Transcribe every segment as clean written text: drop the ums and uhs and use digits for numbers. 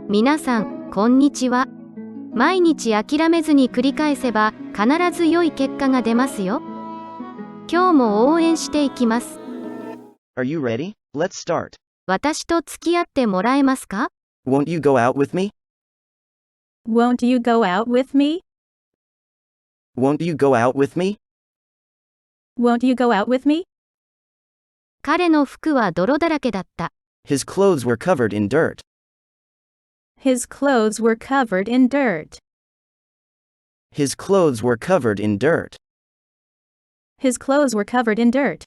皆さん、こんにちは。毎日諦めずに繰り返せば、必ず良い結果が出ますよ。今日も応援していきます。Are you ready? Let's start. 私と付き合ってもらえますか？ Won't you go out with me? Won't you go out with me? Won't you go out with me? Won't you go out with me? 彼の服は泥だらけだった。His clothes were covered in dirt. His clothes were covered in dirt. His clothes were covered in dirt. His clothes were covered in dirt.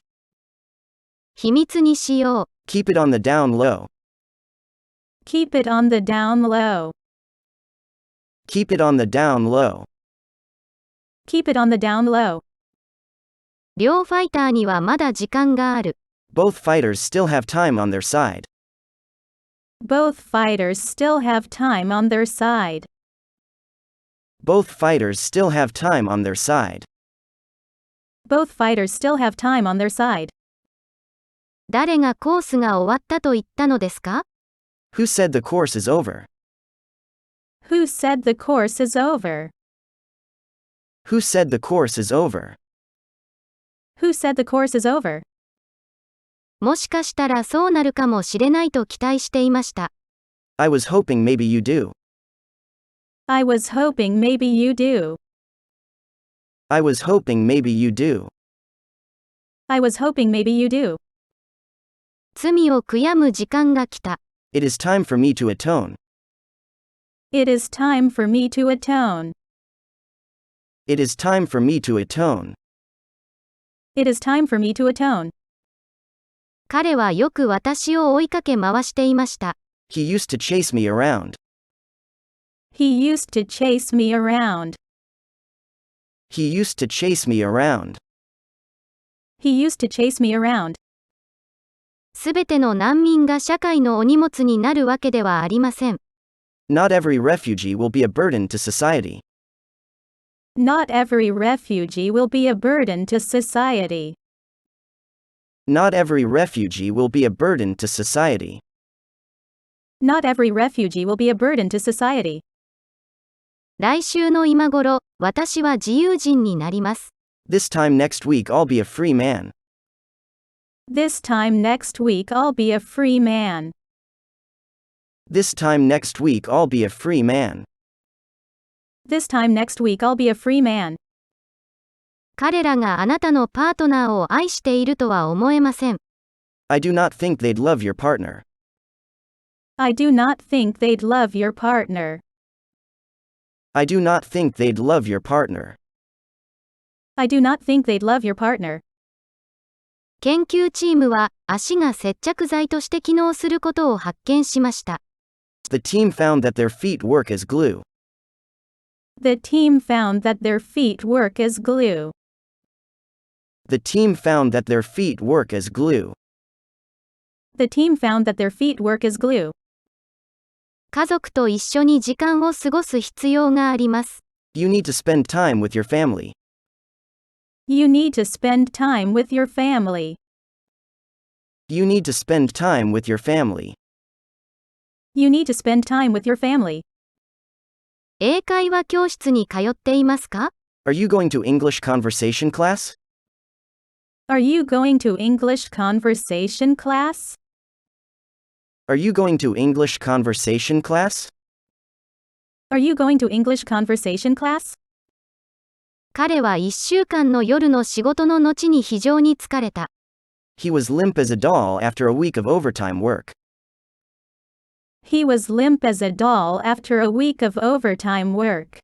秘密にしよう。Keep it on the down low. Keep it on the down low. Keep it on the down low. Keep it on the down low. 両ファイターにはまだ時間がある。Both fighters still have time on their side. Both fighters still have time on their side. Both fighters still have time on their side. Both fighters still have time on their side. 誰がコースが終わったと言ったのですか？ Who said the course is over? Who said the course is over? Who said the course is over? Who said the course is over? もしかしたらそうなるかもしれないと期待していました。I was hoping maybe you do. I was hoping maybe you do. I was hoping maybe you do. I was hoping maybe you do. 罪を悔やむ時間が来た。It is time for me to atone. It is time for me to atone. It is time for me to atone. It is time for me to atone. 彼はよく私を追いかけ回していました。He used to chase me around. He used to chase me around. He used to chase me around. He used to chase me around. すべての難民が社会のお荷物になるわけではありません。Not every refugee will be a burden to society. Not every refugee will be a burden to society. Not every refugee will be a burden to society. Not every refugee will be a burden to society. 来週の今頃、私は自由人になります。This time next week I'll be a free man. This time next week I'll be a free man. This time next week I'll be a free man. This time next week I'll be a free man. 彼らがあなたのパートナーを愛しているとは思えません。I do not think they'd love your partner. I do not think they'd love your partner. I do not think they'd love your partner. I do not think they'd love your partner. 研究チームは足が接着剤として機能することを発見しました。The team found that their feet work as glue. The team found that their feet work as glue. The team found that their feet work as glue. The team found that their feet work as glue. 家族と一緒に時間を過ごす必要があります。You need to spend time with your family. You need to spend time with your family. You need to spend time with your family. You need to spend time with your family. 英会話教室に通っていますか？ Are you going to English conversation class? Are you going to English conversation class? Are you going to English conversation class? Are you going to English conversation class? 彼は1週間の夜の仕事の後に非常に疲れた。He was limp as a doll after a week of overtime work. He was limp as a doll after a week of overtime work.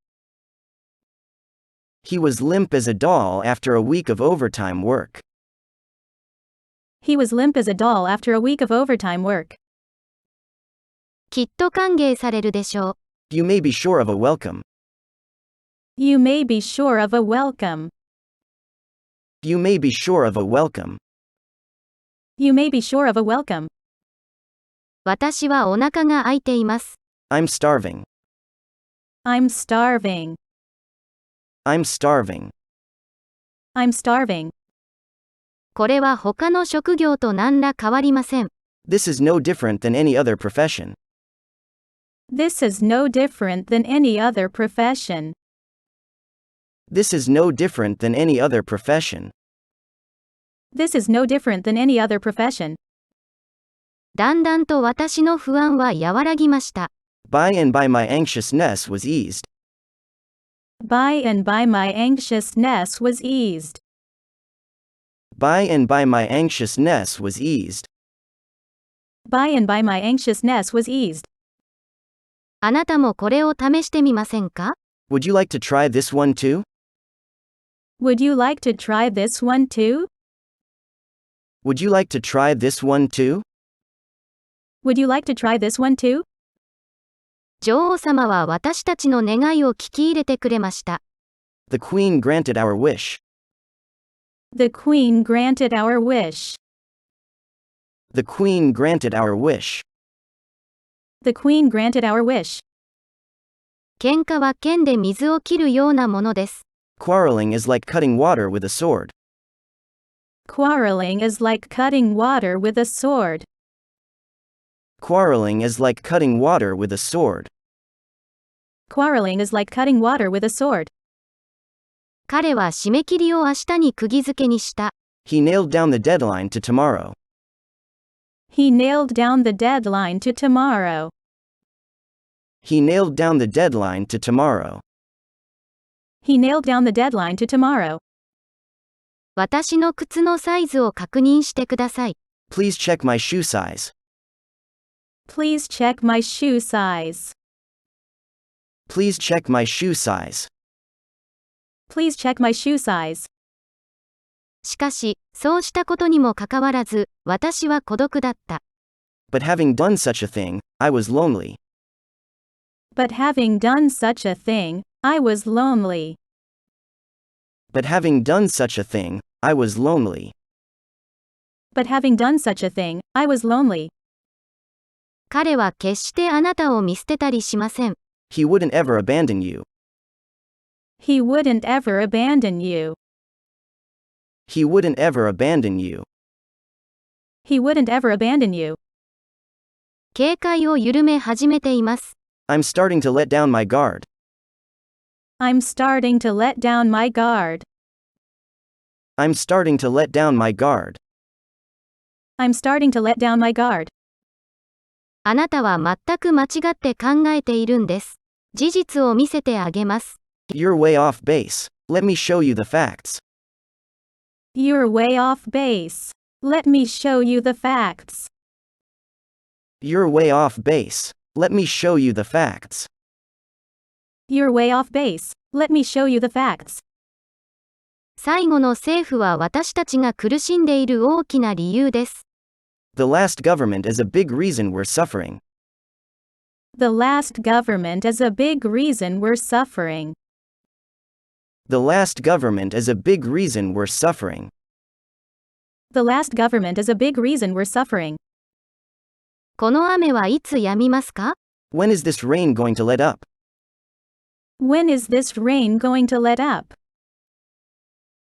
He was limp as a doll after a week of overtime work. He was limp as a doll after a week of overtime work. きっと歓迎されるでしょう。You may be sure of a welcome. You may be sure of a welcome. You may be sure of a welcome. You may be sure of a welcome. 私はお腹が空いています。I'm starving. I'm starving. I'm starving. I'm starving. これは他の職業と何ら変わりません。This is no different than any other profession. This is no different than any other profession. This is no different than any other profession. This is no different than any other profession. だんだんと私の不安は和らぎました。By and by my anxiousness was eased. By and by my anxiousness was eased. By and by my anxiousness was eased. By and by my anxiousness was eased. あなたもこれを試してみませんか？ Would you like to try this one too? Would you like to try this one too? Would you like to try this one too? Would you like to try this one too? 女王様は私たちの願いを聞き入れてくれました。The Queen granted our wish. The Queen granted our wish. The Queen granted our wish. The Queen granted our wish. 喧嘩は剣で水を切るようなものです。Quarreling is like cutting water with a sword. Quarreling is like cutting water with a sword. Quarreling is like cutting water with a sword. Quarreling is like cutting water with a sword. 彼は締め切りを明日に釘付けにした。He nailed down the deadline to tomorrow. He nailed down the deadline to tomorrow. He nailed down the deadline to tomorrow. He nailed down the deadline to tomorrow. 私の靴のサイズを確認してください。Please check my shoe size. Please check my shoe size. Please check my shoe size. Please check my shoe size. しかし、そうしたことにもかかわらず、私は孤独だった。But having done such a thing, I was lonely. But having done such a thing, I was lonely. But having done such a thing, I was lonely. But having done such a thing, I was lonely. 彼は決してあなたを見捨てたりしません。He wouldn't ever abandon you. He wouldn't ever abandon you. He wouldn't ever abandon you. He wouldn't ever abandon you. 警戒を緩め始めています。I'm starting to let down my guard. I'm starting to let down my guard. I'm starting to let down my guard. I'm starting to let down my guard. あなたは全く間違って考えているんです。事実を見せてあげます。You're way off base. Let me show you the facts. You're way off base. Let me show you the facts. You're way off base. Let me show you the facts. You're way off base. Let me show you the facts. 最後の政府は私たちが苦しんでいる大きな理由です。The last government is a big reason we're suffering. The last government is a big reason we're suffering. The last government is a big reason we're suffering. The last government is a big reason we're suffering. この雨はいつ止みますか？ When is this rain going to let up? When is this rain going to let up?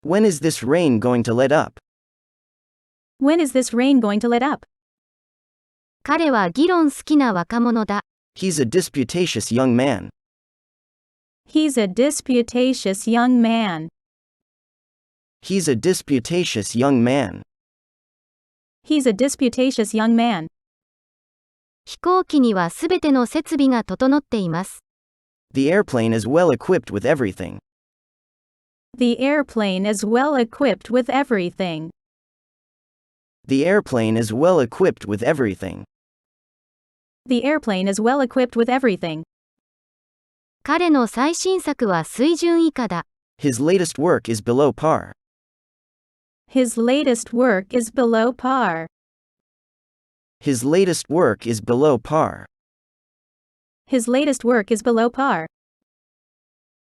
When is this rain going to let up? When is this rain going to let up? 彼は議論好きな若者だ。He's a disputatious young man. He's a disputatious young man. He's a disputatious young man. He's a disputatious young man. 飛行機にはすべての設備が整っています。The airplane is well equipped with everything. The airplane is well equipped with everything. The airplane is well equipped with everything. The airplane is well equipped with everything. 彼の最新作は水準以下だ。His latest work is below par. His latest work is below par. His latest work is below par. His latest work is below par.